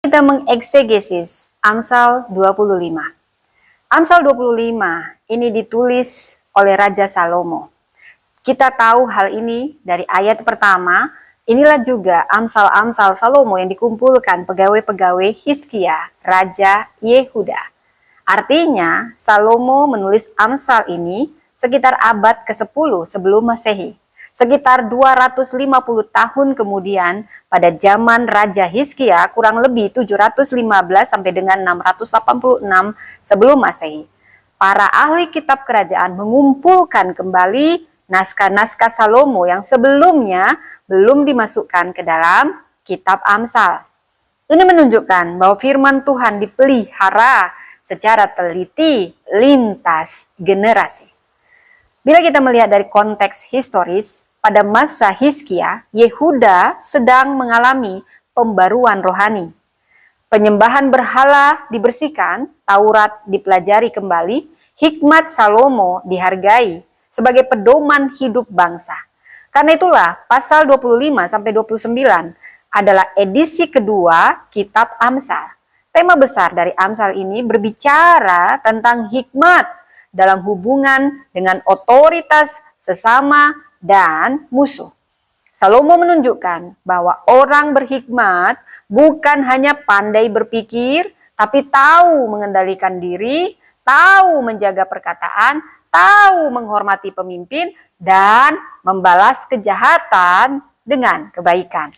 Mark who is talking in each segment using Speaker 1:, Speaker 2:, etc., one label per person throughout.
Speaker 1: Kita mengeksegesis Amsal 25. Amsal 25 ini ditulis oleh Raja Salomo. Kita tahu hal ini dari ayat pertama. Inilah juga Amsal-Amsal Salomo yang dikumpulkan pegawai-pegawai Hizkia, Raja Yehuda. Artinya, Salomo menulis Amsal ini sekitar abad ke-10 sebelum Masehi. Sekitar 250 tahun kemudian, pada zaman Raja Hizkia, kurang lebih 715 sampai dengan 686 sebelum Masehi, para ahli kitab kerajaan mengumpulkan kembali naskah-naskah Salomo yang sebelumnya belum dimasukkan ke dalam kitab Amsal. Ini menunjukkan bahwa firman Tuhan dipelihara secara teliti lintas generasi. Bila kita melihat dari konteks historis, pada masa Hizkia, Yehuda sedang mengalami pembaruan rohani. Penyembahan berhala dibersihkan, Taurat dipelajari kembali, hikmat Salomo dihargai sebagai pedoman hidup bangsa. Karena itulah pasal 25 sampai 29 adalah edisi kedua kitab Amsal. Tema besar dari Amsal ini berbicara tentang hikmat dalam hubungan dengan otoritas sesama dan musuh. Salomo menunjukkan bahwa orang berhikmat bukan hanya pandai berpikir, tapi tahu mengendalikan diri, tahu menjaga perkataan, tahu menghormati pemimpin, dan membalas kejahatan dengan kebaikan.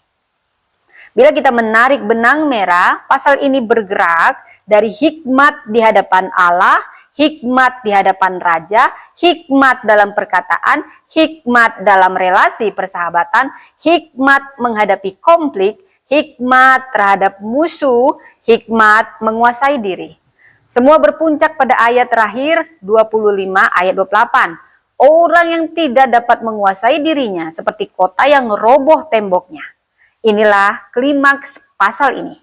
Speaker 1: Bila kita menarik benang merah, pasal ini bergerak dari hikmat di hadapan Allah, hikmat di hadapan raja, hikmat dalam perkataan, hikmat dalam relasi persahabatan, hikmat menghadapi konflik, hikmat terhadap musuh, hikmat menguasai diri. Semua berpuncak pada ayat terakhir 25 ayat 28. Orang yang tidak dapat menguasai dirinya seperti kota yang roboh temboknya. Inilah klimaks pasal ini.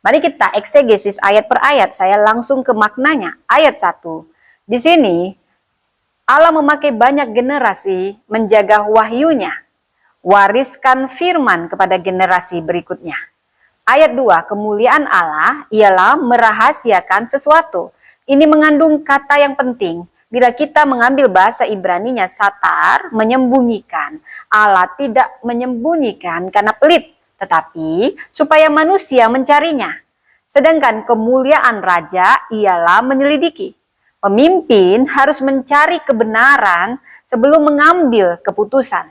Speaker 1: Mari kita eksegesis ayat per ayat. Saya langsung ke maknanya. Ayat 1. Di sini Allah memakai banyak generasi menjaga wahyunya. Wariskan firman kepada generasi berikutnya. Ayat 2. Kemuliaan Allah ialah merahasiakan sesuatu. Ini mengandung kata yang penting. Bila kita mengambil bahasa Ibraninya satar, menyembunyikan. Allah tidak menyembunyikan karena pelit, tetapi supaya manusia mencarinya. Sedangkan kemuliaan raja ialah menyelidiki. Pemimpin harus mencari kebenaran sebelum mengambil keputusan.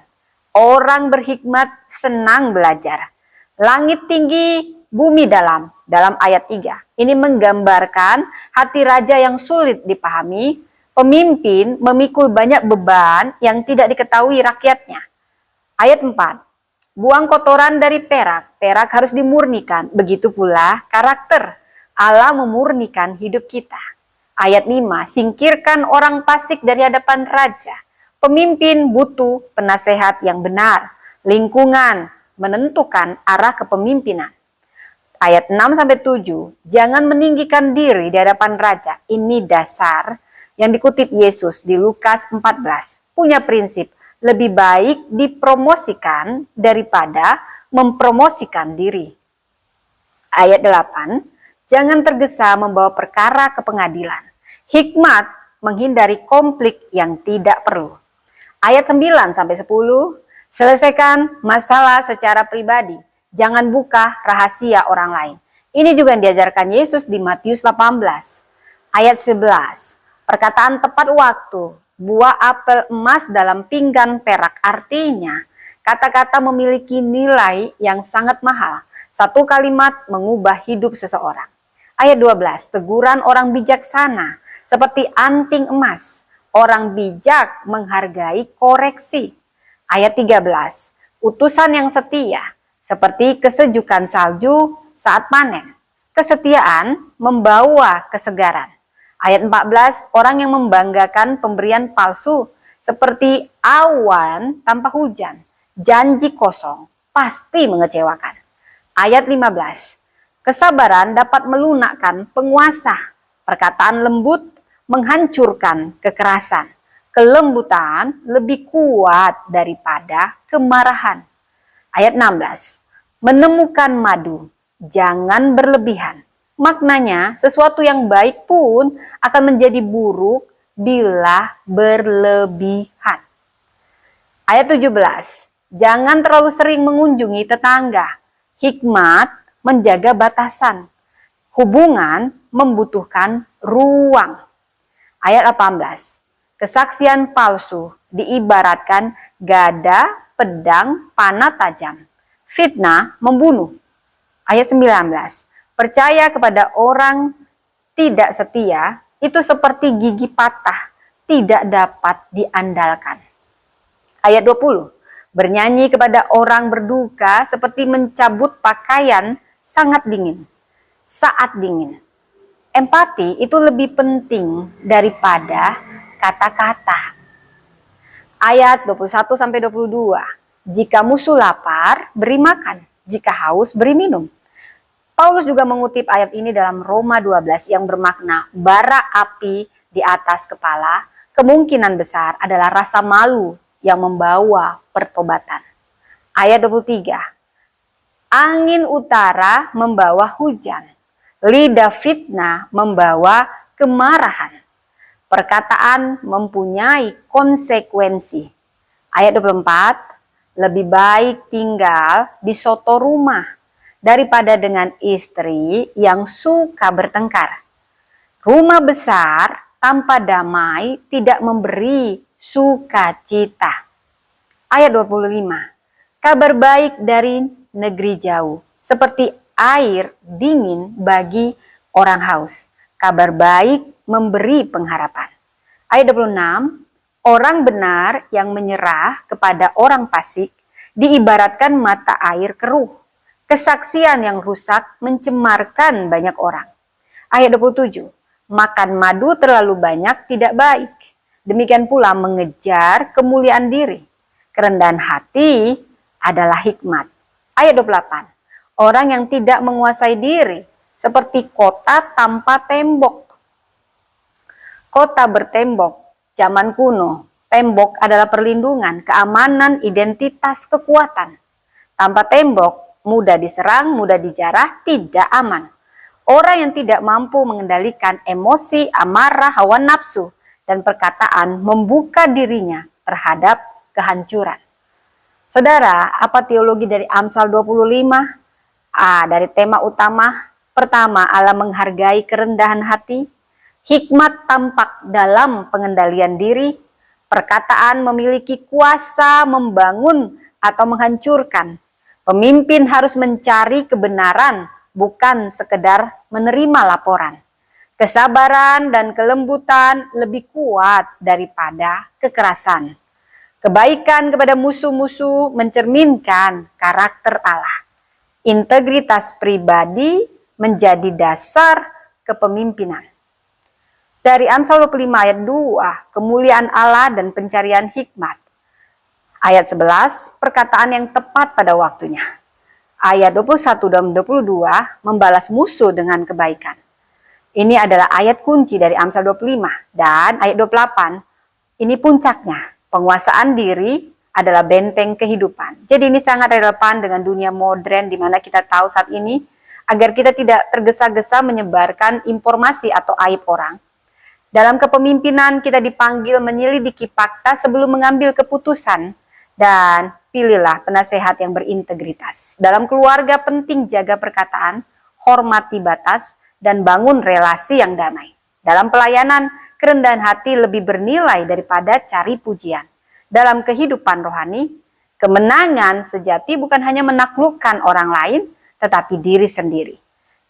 Speaker 1: Orang berhikmat senang belajar. Langit tinggi, bumi dalam ayat 3. Ini menggambarkan hati raja yang sulit dipahami. Pemimpin memikul banyak beban yang tidak diketahui rakyatnya. Ayat 4. Buang kotoran dari perak, perak harus dimurnikan. Begitu pula karakter. Allah memurnikan hidup kita. Ayat 5. Singkirkan orang fasik dari hadapan raja. Pemimpin butuh penasehat yang benar. Lingkungan menentukan arah kepemimpinan. Ayat 6-7. Jangan meninggikan diri di hadapan raja. Ini dasar yang dikutip Yesus di Lukas 14. Punya prinsip. Lebih baik dipromosikan daripada mempromosikan diri. Ayat 8, jangan tergesa membawa perkara ke pengadilan. Hikmat menghindari konflik yang tidak perlu. Ayat 9-10, selesaikan masalah secara pribadi. Jangan buka rahasia orang lain. Ini juga yang diajarkan Yesus di Matius 18. Ayat 11, perkataan tepat waktu. Buah apel emas dalam pinggan perak, artinya kata-kata memiliki nilai yang sangat mahal. Satu kalimat mengubah hidup seseorang. Ayat 12, teguran orang bijaksana seperti anting emas. Orang bijak menghargai koreksi. Ayat 13, utusan yang setia seperti kesejukan salju saat panen. Kesetiaan membawa kesegaran. Ayat 14, orang yang membanggakan pemberian palsu seperti awan tanpa hujan, janji kosong, pasti mengecewakan. Ayat 15, kesabaran dapat melunakkan penguasa, perkataan lembut menghancurkan kekerasan, kelembutan lebih kuat daripada kemarahan. Ayat 16, menemukan madu jangan berlebihan. Maknanya, sesuatu yang baik pun akan menjadi buruk bila berlebihan. Ayat 17. Jangan terlalu sering mengunjungi tetangga. Hikmat menjaga batasan. Hubungan membutuhkan ruang. Ayat 18. Kesaksian palsu diibaratkan gada, pedang, panah tajam. Fitnah membunuh. Ayat 19. Percaya kepada orang tidak setia itu seperti gigi patah, tidak dapat diandalkan. Ayat 20. Bernyanyi kepada orang berduka seperti mencabut pakaian sangat dingin. Saat dingin. Empati itu lebih penting daripada kata-kata. Ayat 21-22. Jika musuh lapar, beri makan. Jika haus, beri minum. Paulus juga mengutip ayat ini dalam Roma 12 yang bermakna bara api di atas kepala, kemungkinan besar adalah rasa malu yang membawa pertobatan. Ayat 23. Angin utara membawa hujan. Lidah fitnah membawa kemarahan. Perkataan mempunyai konsekuensi. Ayat 24. Lebih baik tinggal di soto rumah daripada dengan istri yang suka bertengkar. Rumah besar tanpa damai tidak memberi sukacita. Ayat 25. Kabar baik dari negeri jauh, seperti air dingin bagi orang haus. Kabar baik memberi pengharapan. Ayat 26. Orang benar yang menyerah kepada orang fasik diibaratkan mata air keruh. Kesaksian yang rusak mencemarkan banyak orang. Ayat 27. Makan madu terlalu banyak tidak baik. Demikian pula mengejar kemuliaan diri. Kerendahan hati adalah hikmat. Ayat 28. Orang yang tidak menguasai diri seperti kota tanpa tembok. Kota bertembok, zaman kuno, tembok adalah perlindungan, keamanan, identitas, kekuatan. Tanpa tembok, mudah diserang, mudah dijarah, tidak aman. Orang yang tidak mampu mengendalikan emosi, amarah, hawa nafsu, dan perkataan membuka dirinya terhadap kehancuran. Saudara, apa teologi dari Amsal 25? Dari tema utama, pertama, Allah menghargai kerendahan hati. Hikmat tampak dalam pengendalian diri. Perkataan memiliki kuasa membangun atau menghancurkan. Pemimpin harus mencari kebenaran, bukan sekedar menerima laporan. Kesabaran dan kelembutan lebih kuat daripada kekerasan. Kebaikan kepada musuh-musuh mencerminkan karakter Allah. Integritas pribadi menjadi dasar kepemimpinan. Dari Amsal 25 ayat 2, kemuliaan Allah dan pencarian hikmat. Ayat 11, perkataan yang tepat pada waktunya. Ayat 21 dan 22, membalas musuh dengan kebaikan. Ini adalah ayat kunci dari Amsal 25. Dan ayat 28, ini puncaknya. Penguasaan diri adalah benteng kehidupan. Jadi ini sangat relevan dengan dunia modern di mana kita tahu saat ini, agar kita tidak tergesa-gesa menyebarkan informasi atau aib orang. Dalam kepemimpinan kita dipanggil menyelidiki fakta sebelum mengambil keputusan, dan pilihlah penasehat yang berintegritas. Dalam keluarga penting jaga perkataan, hormati batas, dan bangun relasi yang damai. Dalam pelayanan, kerendahan hati lebih bernilai daripada cari pujian. Dalam kehidupan rohani, kemenangan sejati bukan hanya menaklukkan orang lain, tetapi diri sendiri.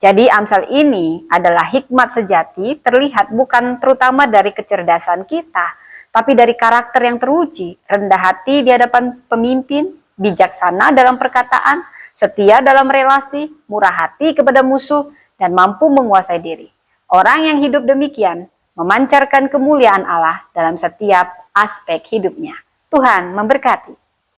Speaker 1: Jadi Amsal ini adalah hikmat sejati, terlihat bukan terutama dari kecerdasan kita, tapi dari karakter yang teruji, rendah hati di hadapan pemimpin, bijaksana dalam perkataan, setia dalam relasi, murah hati kepada musuh, dan mampu menguasai diri. Orang yang hidup demikian memancarkan kemuliaan Allah dalam setiap aspek hidupnya. Tuhan memberkati.